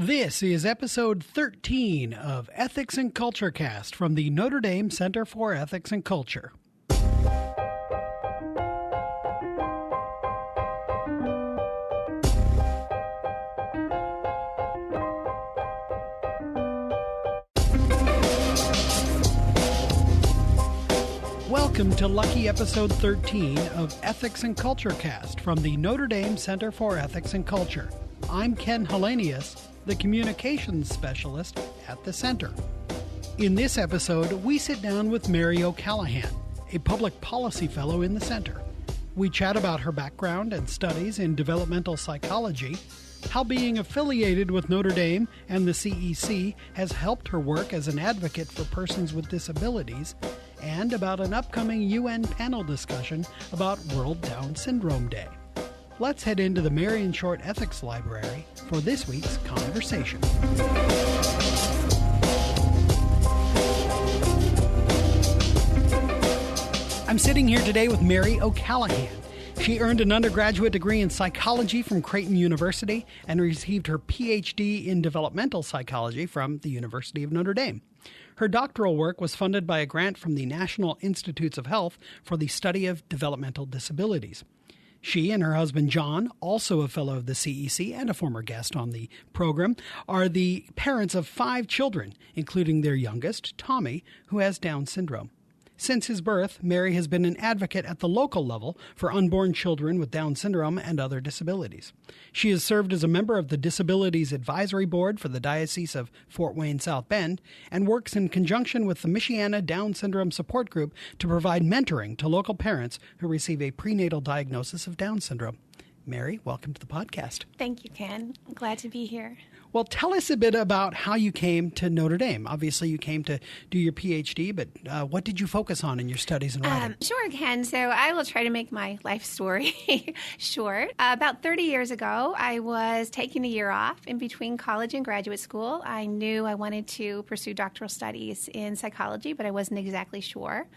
This is episode 13 of Ethics and Culture Cast from the Notre Dame Center for Ethics and Culture. Welcome to lucky episode 13 of Ethics and Culture Cast from the Notre Dame Center for Ethics and Culture. I'm Ken Hellenius, the communications specialist at the center. In this episode, we sit down with Mary O'Callaghan, a public policy fellow in the center. We chat about her background and studies in developmental psychology, how being affiliated with Notre Dame and the CEC has helped her work as an advocate for persons with disabilities, and about an upcoming UN panel discussion about World Down Syndrome Day. Let's head into the Marion Short Ethics Library for this week's conversation. I'm sitting here today with Mary O'Callaghan. She earned an undergraduate degree in psychology from Creighton University and received her Ph.D. in developmental psychology from the University of Notre Dame. Her doctoral work was funded by a grant from the National Institutes of Health for the study of developmental disabilities. She and her husband, John, also a fellow of the CEC and a former guest on the program, are the parents of 5 children, including their youngest, Tommy, who has Down syndrome. Since his birth, Mary has been an advocate at the local level for unborn children with Down syndrome and other disabilities. She has served as a member of the Disabilities Advisory Board for the Diocese of Fort Wayne South Bend and works in conjunction with the Michiana Down Syndrome Support Group to provide mentoring to local parents who receive a prenatal diagnosis of Down syndrome. Mary, welcome to the podcast. Thank you, Ken. I'm glad to be here. Well, tell us a bit about how you came to Notre Dame. Obviously, you came to do your Ph.D., but what did you focus on in your studies and writing? Sure, Ken. So I will try to make my life story short. About 30 years ago, I was taking a year off in between college and graduate school. I knew I wanted to pursue doctoral studies in psychology, but I wasn't exactly sure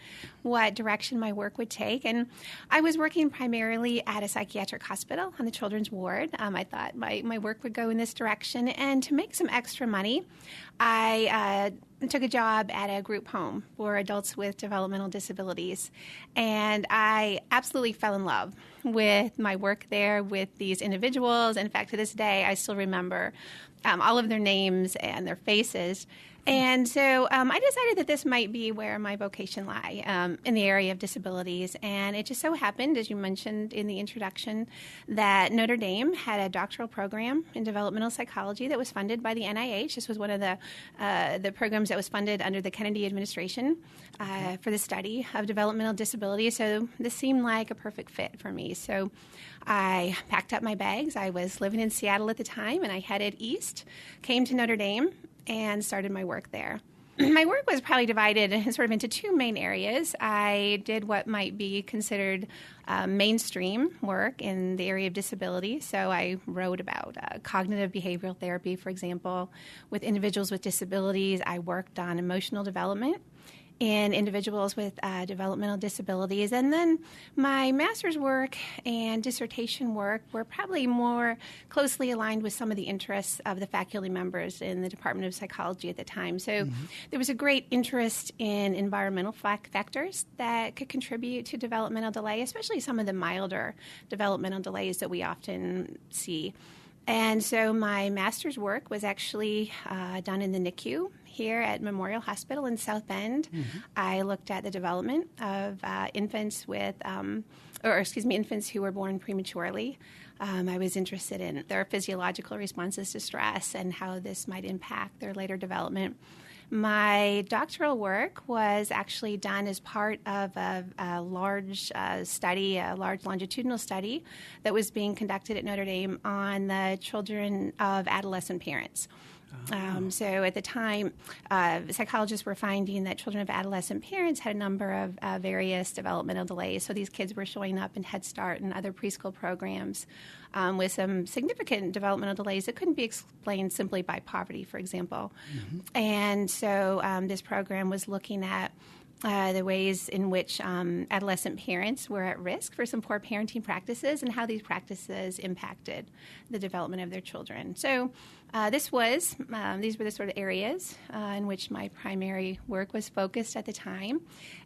what direction my work would take. And I was working primarily at a psychiatric hospital on the children's ward. I thought my work would go in this direction. And to make some extra money, I took a job at a group home for adults with developmental disabilities. And I absolutely fell in love with my work there, with these individuals. In fact, to this day, I still remember all of their names and their faces. And so I decided that this might be where my vocation lie, in the area of disabilities. And it just so happened, as you mentioned in the introduction, that Notre Dame had a doctoral program in developmental psychology that was funded by the NIH. This was one of the programs that was funded under the Kennedy administration for the study of developmental disability. So this seemed like a perfect fit for me. So I packed up my bags. I was living in Seattle at the time, and I headed east, came to Notre Dame, and started my work there. My work was probably divided sort of into 2 main areas. I did what might be considered mainstream work in the area of disability. So I wrote about cognitive behavioral therapy, for example, with individuals with disabilities. I worked on emotional development in individuals with developmental disabilities. And then my master's work and dissertation work were probably more closely aligned with some of the interests of the faculty members in the Department of Psychology at the time. So there was a great interest in environmental factors that could contribute to developmental delay, especially some of the milder developmental delays that we often see. And so my master's work was actually done in the NICU here at Memorial Hospital in South Bend. I looked at the development of infants who were born prematurely. I was interested in their physiological responses to stress and how this might impact their later development. My doctoral work was actually done as part of a large study, a large longitudinal study that was being conducted at Notre Dame on the children of adolescent parents. So at the time, psychologists were finding that children of adolescent parents had a number of various developmental delays. So these kids were showing up in Head Start and other preschool programs with some significant developmental delays that couldn't be explained simply by poverty, for example. And so this program was looking at the ways in which adolescent parents were at risk for some poor parenting practices and how these practices impacted the development of their children. So these were the sort of areas in which my primary work was focused at the time.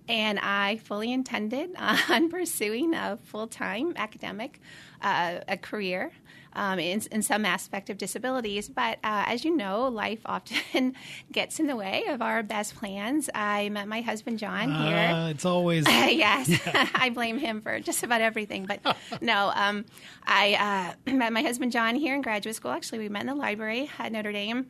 And I fully intended on pursuing a full-time academic a career in some aspect of disabilities. But as you know, life often gets in the way of our best plans. I met my husband, John, here. It's always... yes, yeah. I blame him for just about everything. But no, I met my husband, John, here in graduate school. Actually, we met in the library at Notre Dame.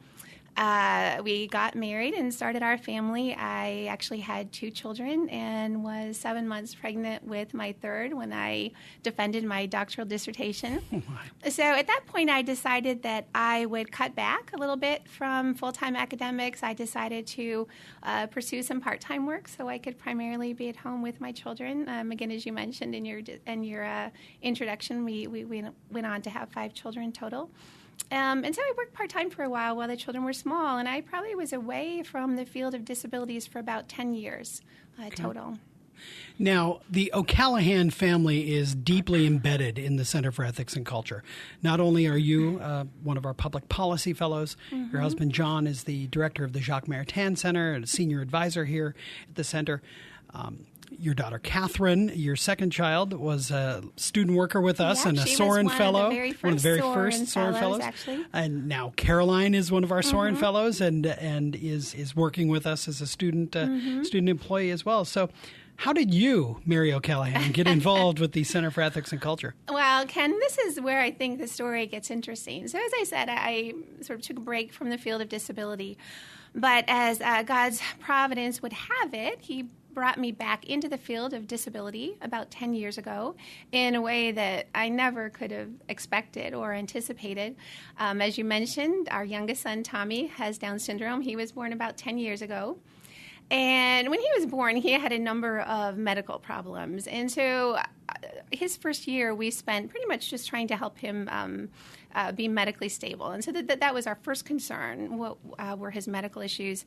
We got married and started our family. I actually had 2 children and was 7 months pregnant with my third when I defended my doctoral dissertation. So at that point, I decided that I would cut back a little bit from full-time academics. I decided to pursue some part-time work so I could primarily be at home with my children. Again, as you mentioned in your introduction, we went on to have 5 children total. And so I worked part-time for a while the children were small, and I probably was away from the field of disabilities for about 10 years total. Now, the O'Callaghan family is deeply embedded in the Center for Ethics and Culture. Not only are you one of our public policy fellows, your husband John is the director of the Jacques Maritain Center and a senior advisor here at the center. Your daughter, Catherine, your second child, was a student worker with us and a Soren Fellow. One of the very first Soren Fellows. Actually. And now Caroline is one of our Soren Fellows and is working with us as a student employee as well. So how did you, Mary O'Callaghan, get involved with the Center for Ethics and Culture? Well, Ken, this is where I think the story gets interesting. So as I said, I sort of took a break from the field of disability. But as God's providence would have it, He brought me back into the field of disability about 10 years ago in a way that I never could have expected or anticipated. As you mentioned, our youngest son, Tommy, has Down syndrome. He was born about 10 years ago. And when he was born, he had a number of medical problems. And so his first year, we spent pretty much just trying to help him be medically stable. And so that was our first concern, what were his medical issues.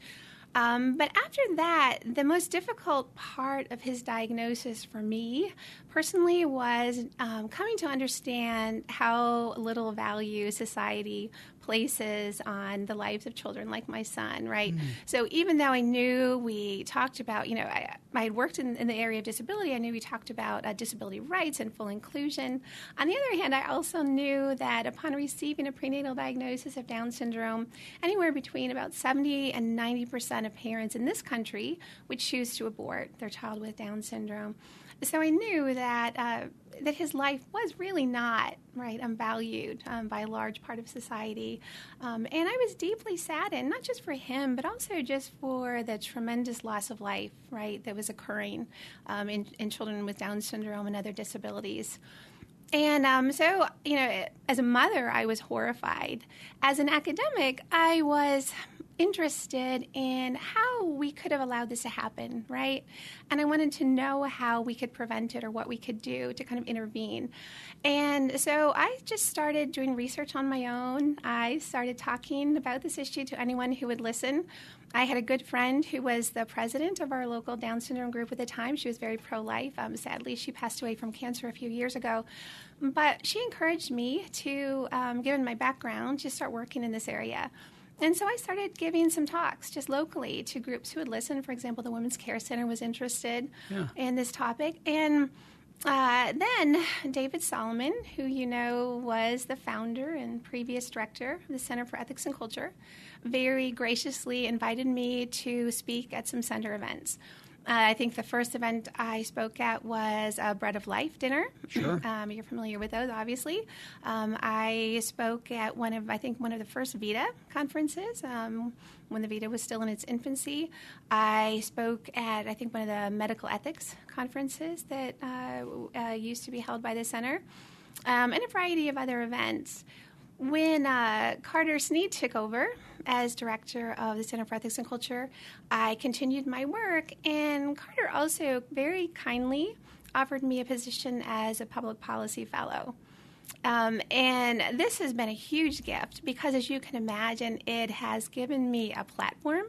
But after that, the most difficult part of his diagnosis for me personally was coming to understand how little value society places on the lives of children like my son, right? So even though I knew we talked about, I had worked in the area of disability, I knew we talked about disability rights and full inclusion. On the other hand, I also knew that upon receiving a prenatal diagnosis of Down syndrome, anywhere between about 70 and 90% of parents in this country would choose to abort their child with Down syndrome. So I knew that his life was really not valued by a large part of society, and I was deeply saddened, not just for him, but also just for the tremendous loss of life, that was occurring in children with Down syndrome and other disabilities. And so, as a mother, I was horrified. As an academic, I was interested in how we could have allowed this to happen, right? And I wanted to know how we could prevent it or what we could do to kind of intervene. And so I just started doing research on my own. I started talking about this issue to anyone who would listen. I had a good friend who was the president of our local Down syndrome group at the time. She was very pro-life. Sadly, she passed away from cancer a few years ago. But she encouraged me to, given my background, to start working in this area. And so I started giving some talks just locally to groups who would listen. For example, the Women's Care Center was interested in this topic. And then David Solomon, who was the founder and previous director of the Center for Ethics and Culture, very graciously invited me to speak at some center events. I think the first event I spoke at was a Bread of Life dinner. Sure. You're familiar with those, obviously. I spoke at one of the first VITA conferences when the VITA was still in its infancy. I spoke at, one of the medical ethics conferences that used to be held by the center, and a variety of other events. When Carter Sneed took over as director of the Center for Ethics and Culture, I continued my work, and Carter also very kindly offered me a position as a public policy fellow. And this has been a huge gift because, as you can imagine, it has given me a platform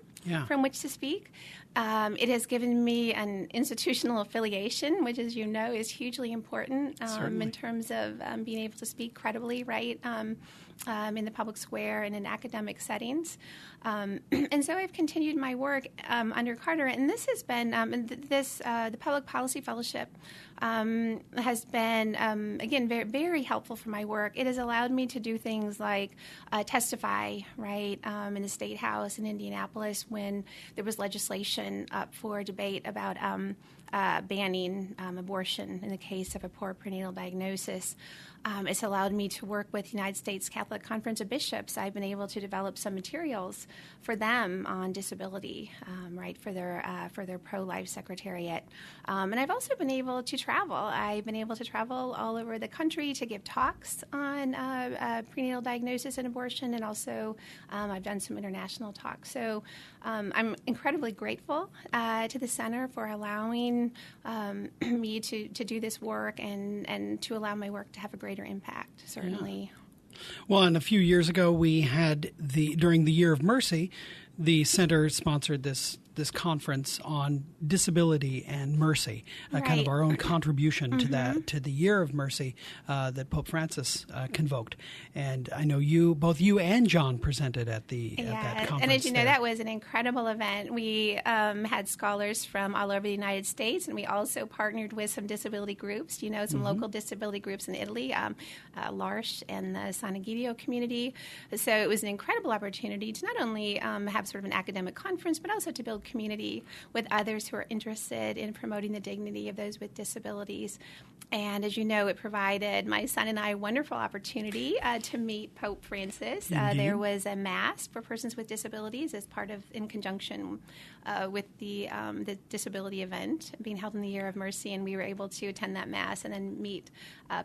from which to speak. It has given me an institutional affiliation, which, as you know, is hugely important in terms of being able to speak credibly, right, in the public square and in academic settings. And so I've continued my work under Carter, and this has been the Public Policy Fellowship has been, again, very, very helpful for my work. It has allowed me to do things like testify, right, in the State House in Indianapolis when there was legislation up for debate about banning abortion in the case of a poor prenatal diagnosis. It's allowed me to work with the United States Catholic Conference of Bishops. I've been able to develop some materials for them on disability, right, for their pro-life secretariat. And I've also been able to travel. I've been able to travel all over the country to give talks on prenatal diagnosis and abortion, and also I've done some international talks. So I'm incredibly grateful to the Center for allowing me to do this work and to allow my work to have a greater impact, certainly. Yeah. Well, and a few years ago, we had during the Year of Mercy, the Center sponsored this conference on disability and mercy, kind of our own contribution to that, to the Year of Mercy that Pope Francis convoked. And I know both you and John presented at that conference. And as you know, that was an incredible event. We had scholars from all over the United States, and we also partnered with some disability groups, some local disability groups in Italy, L'Arche and the San Egidio community. So it was an incredible opportunity to not only have sort of an academic conference, but also to build community with others who are interested in promoting the dignity of those with disabilities. And as you know, it provided my son and I a wonderful opportunity to meet Pope Francis. There was a Mass for persons with disabilities in conjunction with the disability event being held in the Year of Mercy, and we were able to attend that Mass and then meet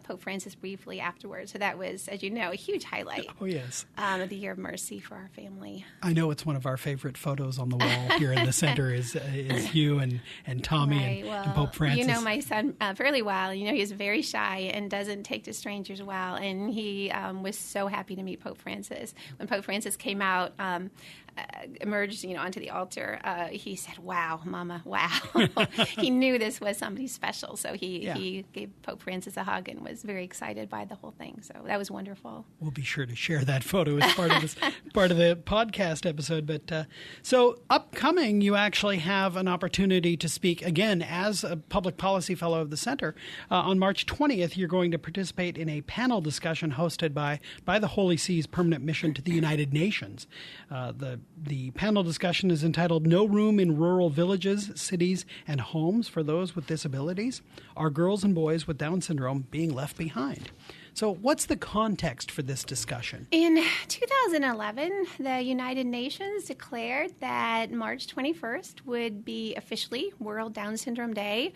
Pope Francis briefly afterwards. So that was, as you know, a huge highlight of the Year of Mercy for our family. I know it's one of our favorite photos on the wall here in the center is you and Tommy and Pope Francis. You know my son fairly well. He's very shy and doesn't take to strangers well, and he was so happy to meet Pope Francis. When Pope Francis came out, emerged, onto the altar, he said, "Wow, Mama, wow." He knew this was somebody special, so he gave Pope Francis a hug and was very excited by the whole thing. So that was wonderful. We'll be sure to share that photo as part of the podcast episode. But so upcoming, you actually have an opportunity to speak again as a public policy fellow of the Center. On March 20th, you're going to participate in a panel discussion hosted by the Holy See's Permanent Mission to the United Nations. The panel discussion is entitled "No Room in Rural Villages, Cities, and Homes for Those with Disabilities. Are Girls and Boys with Down Syndrome Being Left Behind?" So what's the context for this discussion? In 2011, the United Nations declared that March 21st would be officially World Down Syndrome Day.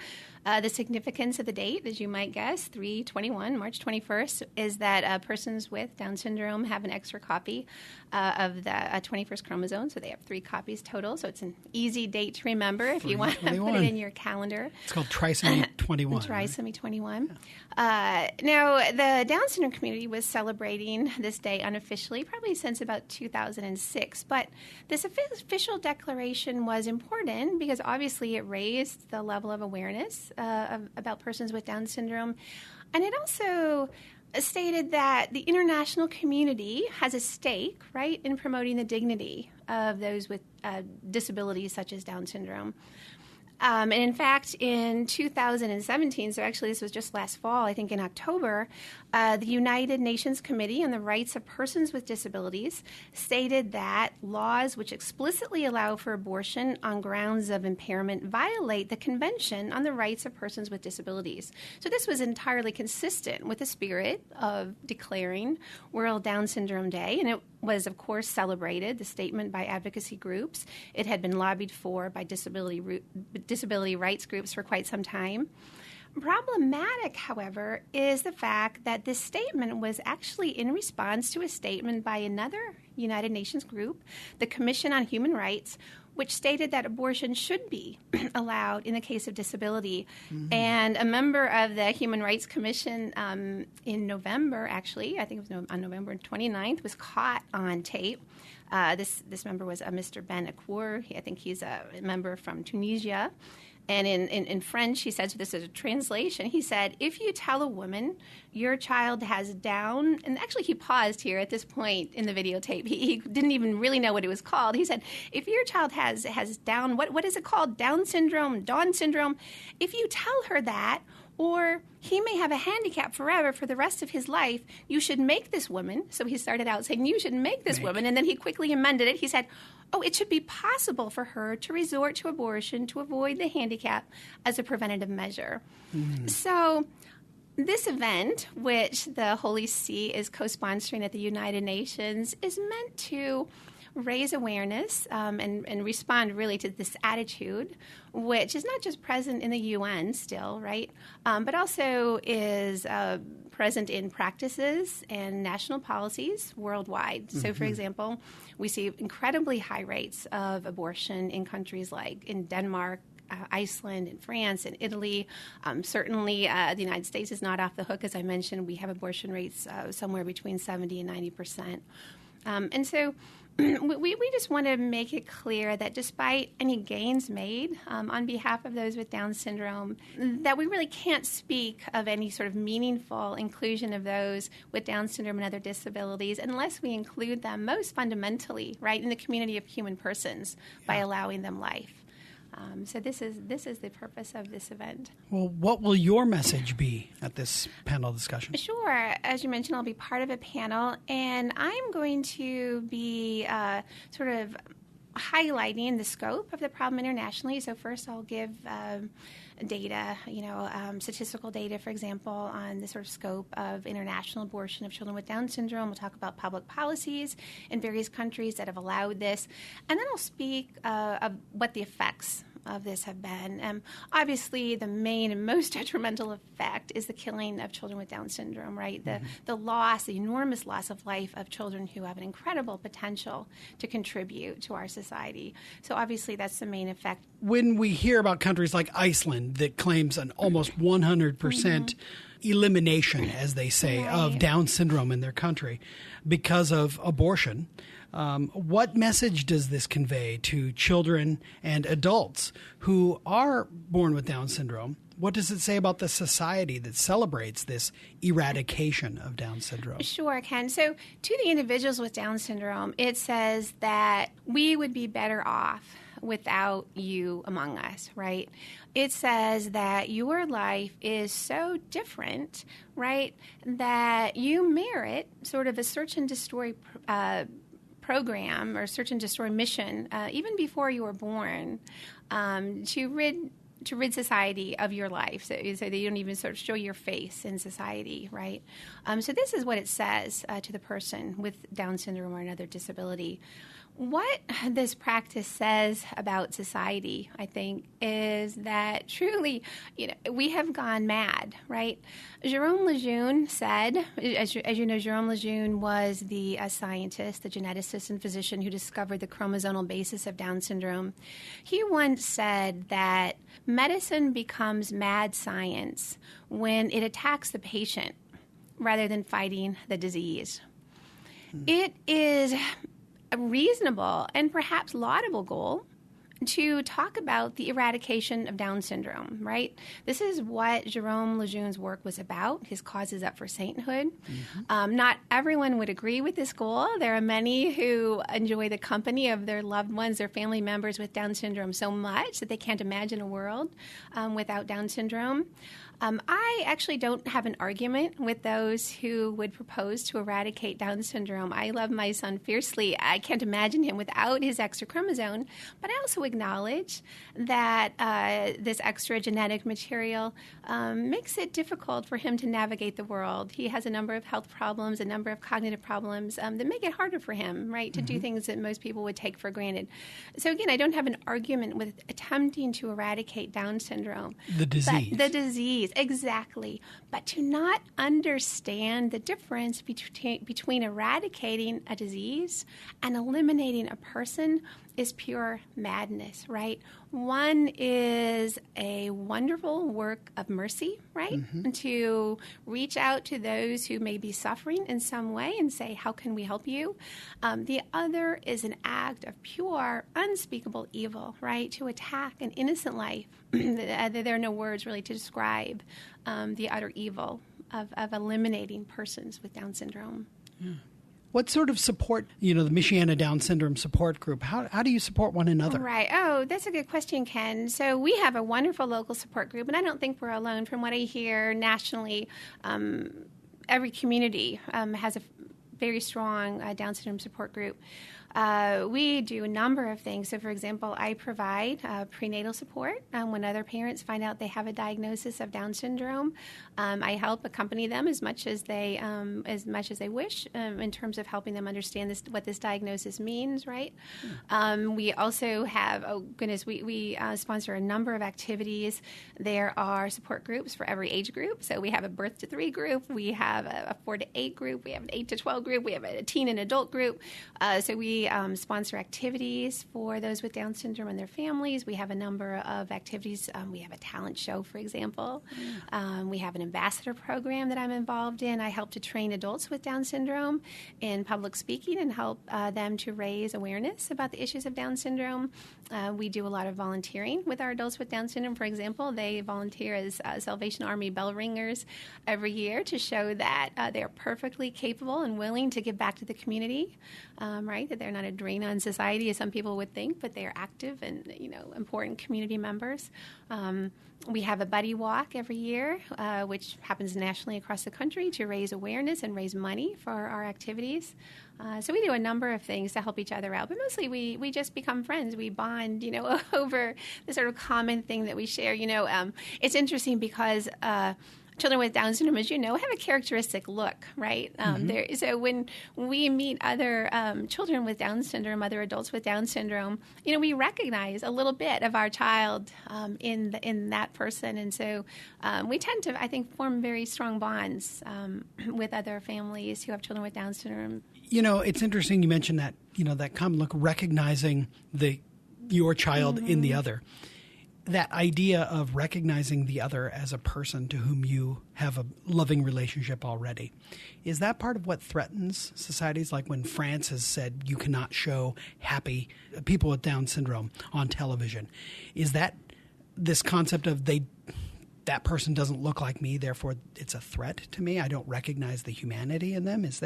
The significance of the date, as you might guess, 3/21, March 21st, is that persons with Down syndrome have an extra copy of the 21st chromosome, so they have 3 copies total. So it's an easy date to remember if you want to put it in your calendar. It's called Trisomy 21. Trisomy 21. Now, the Down syndrome community was celebrating this day unofficially, probably since about 2006. But this official declaration was important because obviously it raised the level of awareness about persons with Down syndrome. And it also stated that the international community has a stake, right, in promoting the dignity of those with disabilities such as Down syndrome. And in fact, in 2017, so actually this was just last fall, I think in October, the United Nations Committee on the Rights of Persons with Disabilities stated that laws which explicitly allow for abortion on grounds of impairment violate the Convention on the Rights of Persons with Disabilities. So this was entirely consistent with the spirit of declaring World Down Syndrome Day, and it was, of course, celebrated, the statement, by advocacy groups. It had been lobbied for by disability rights groups for quite some time. Problematic, however, is the fact that this statement was actually in response to a statement by another United Nations group, the Commission on Human Rights, which stated that abortion should be allowed in the case of disability. Mm-hmm. And a member of the Human Rights Commission in November, actually, I think it was on November 29th, was caught on tape. This member was Mr. Ben Akour. I think he's a member from Tunisia. And in French, he said, so this is a translation, he said, if you tell a woman your child has Down, and actually he paused here at this point in the videotape. He didn't even really know what it was called. He said, if your child has Down, what is it called? Down syndrome, Dawn syndrome. If you tell her that, or he may have a handicap forever for the rest of his life, you should make this woman. So he started out saying, you should make this woman. And then he quickly amended it. He said, it should be possible for her to resort to abortion to avoid the handicap as a preventative measure. Mm. So this event, which the Holy See is co-sponsoring at the United Nations, is meant to raise awareness and respond really to this attitude, which is not just present in the UN still, right, but also is present in practices and national policies worldwide. Mm-hmm. So, for example, we see incredibly high rates of abortion in countries like in Denmark, Iceland, and France, and Italy. Certainly, the United States is not off the hook. As I mentioned, we have abortion rates somewhere between 70 and 90%. And so we just want to make it clear that despite any gains made on behalf of those with Down syndrome, that we really can't speak of any sort of meaningful inclusion of those with Down syndrome and other disabilities unless we include them most fundamentally, right, in the community of human persons by allowing them life. So this is the purpose of this event. Well, what will your message be at this panel discussion? Sure. As you mentioned, I'll be part of a panel, and I'm going to be sort of highlighting the scope of the problem internationally. So first I'll give data, statistical data, for example, on the sort of scope of international abortion of children with Down syndrome. We'll talk about public policies in various countries that have allowed this. And then I'll speak of what the effects of this have been. Obviously, the main and most detrimental effect is the killing of children with Down syndrome, right? The enormous loss of life of children who have an incredible potential to contribute to our society. So obviously, that's the main effect. When we hear about countries like Iceland that claims an almost 100% elimination, as they say, of Down syndrome in their country because of abortion, what message does this convey to children and adults who are born with Down syndrome? What does it say about the society that celebrates this eradication of Down syndrome? Sure, Ken. So to the individuals with Down syndrome, it says that we would be better off without you among us, right? It says that your life is so different, right, that you merit sort of a search and destroy program or search and destroy mission, even before you were born, to rid society of your life, so that you don't even sort of show your face in society, right? So this is what it says to the person with Down syndrome or another disability. What this practice says about society, I think, is that truly, we have gone mad, right? Jerome Lejeune said, as you know, Jerome Lejeune was the scientist, the geneticist and physician who discovered the chromosomal basis of Down syndrome. He once said that medicine becomes mad science when it attacks the patient rather than fighting the disease. It is a reasonable and perhaps laudable goal to talk about the eradication of Down syndrome, right? This is what Jerome Lejeune's work was about. His cause is up for sainthood. Mm-hmm. Not everyone would agree with this goal. There are many who enjoy the company of their loved ones, their family members with Down syndrome so much that they can't imagine a world without Down syndrome. I actually don't have an argument with those who would propose to eradicate Down syndrome. I love my son fiercely. I can't imagine him without his extra chromosome, but I also acknowledge that this extra genetic material makes it difficult for him to navigate the world. He has a number of health problems, a number of cognitive problems that make it harder for him, right, to do things that most people would take for granted. So again, I don't have an argument with attempting to eradicate Down syndrome. The disease. The disease. disease. Exactly. But to not understand the difference between eradicating a disease and eliminating a person is pure madness, right? One is a wonderful work of mercy, right? Mm-hmm. To reach out to those who may be suffering in some way and say, how can we help you? The other is an act of pure, unspeakable evil, right? To attack an innocent life. There are no words really to describe the utter evil of eliminating persons with Down syndrome. Yeah. What sort of support, the Michiana Down Syndrome Support Group, how do you support one another? Right. Oh, that's a good question, Ken. So we have a wonderful local support group, and I don't think we're alone. From what I hear nationally, every community has a very strong Down syndrome support group. We do a number of things. So, for example, I provide prenatal support when other parents find out they have a diagnosis of Down syndrome. I help accompany them as much as they wish in terms of helping them understand what this diagnosis means. Right. We also have we sponsor a number of activities. There are support groups for every age group. So we have a birth to 3 group. We have a 4 to 8 group. We have an 8 to 12 group. We have a teen and adult group. So we sponsor activities for those with Down syndrome and their families. We have a number of activities. We have a talent show, for example. We have an ambassador program that I'm involved in. I help to train adults with Down syndrome in public speaking and help them to raise awareness about the issues of Down syndrome. We do a lot of volunteering with our adults with Down syndrome. For example, they volunteer as Salvation Army bell ringers every year to show that they are perfectly capable and willing to give back to the community, right? That they're not a drain on society, as some people would think, but they are active and important community members. We have a buddy walk every year, which happens nationally across the country to raise awareness and raise money for our activities. So we do a number of things to help each other out, but mostly we just become friends. We bond, over the sort of common thing that we share. It's interesting because children with Down syndrome, as you know, have a characteristic look, right? So when we meet other children with Down syndrome, other adults with Down syndrome, we recognize a little bit of our child in that person. And so we tend to, I think, form very strong bonds with other families who have children with Down syndrome. It's interesting you mentioned that, that common look, recognizing your child in the other. That idea of recognizing the other as a person to whom you have a loving relationship already, is that part of what threatens societies? Like when France has said you cannot show happy people with Down syndrome on television. Is that this concept of that person doesn't look like me, therefore it's a threat to me? I don't recognize the humanity in them? Is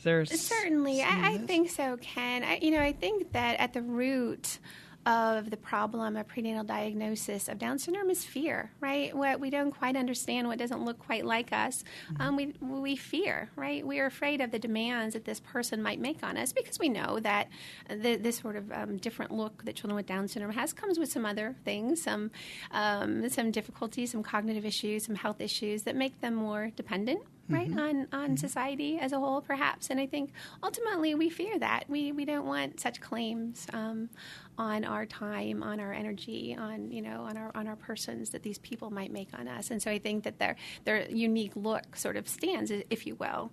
there certainly? I think so, Ken. I think that at the root of the problem of prenatal diagnosis of Down syndrome is fear, right? What we don't quite understand, what doesn't look quite like us, we fear, right? We are afraid of the demands that this person might make on us because we know that this sort of different look that children with Down syndrome has comes with some other things, some difficulties, some cognitive issues, some health issues that make them more dependent, right, on society as a whole, perhaps. And I think ultimately we fear that. We don't want such claims on our time, on our energy, on our persons that these people might make on us. And so I think that their unique look sort of stands, if you will,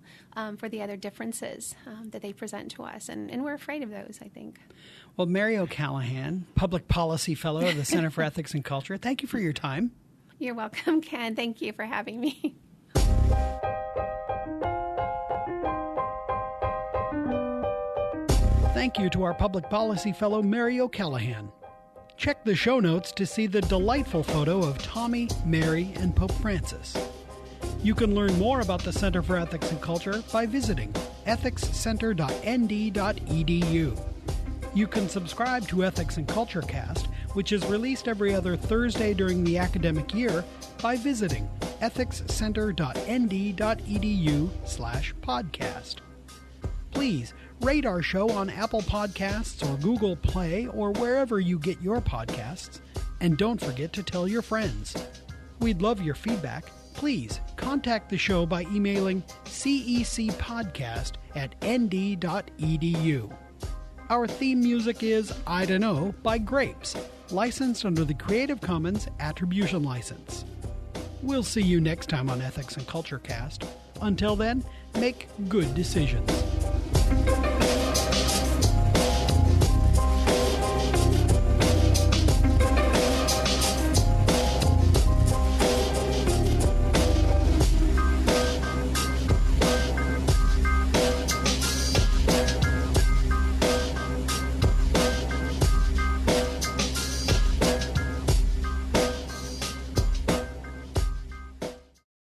for the other differences that they present to us. And we're afraid of those, I think. Well, Mary O'Callaghan, Public Policy Fellow of the Center for Ethics and Culture, thank you for your time. You're welcome, Ken. Thank you for having me. Thank you to our Public Policy Fellow, Mary O'Callaghan. Check the show notes to see the delightful photo of Tommy, Mary, and Pope Francis. You can learn more about the Center for Ethics and Culture by visiting ethicscenter.nd.edu. You can subscribe to Ethics and Culture Cast, which is released every other Thursday during the academic year, by visiting ethicscenter.nd.edu/podcast. Please rate our show on Apple Podcasts or Google Play or wherever you get your podcasts. And don't forget to tell your friends. We'd love your feedback. Please contact the show by emailing cecpodcast@nd.edu. Our theme music is I Dunno by Grapes, licensed under the Creative Commons Attribution License. We'll see you next time on Ethics and Culture Cast. Until then, make good decisions.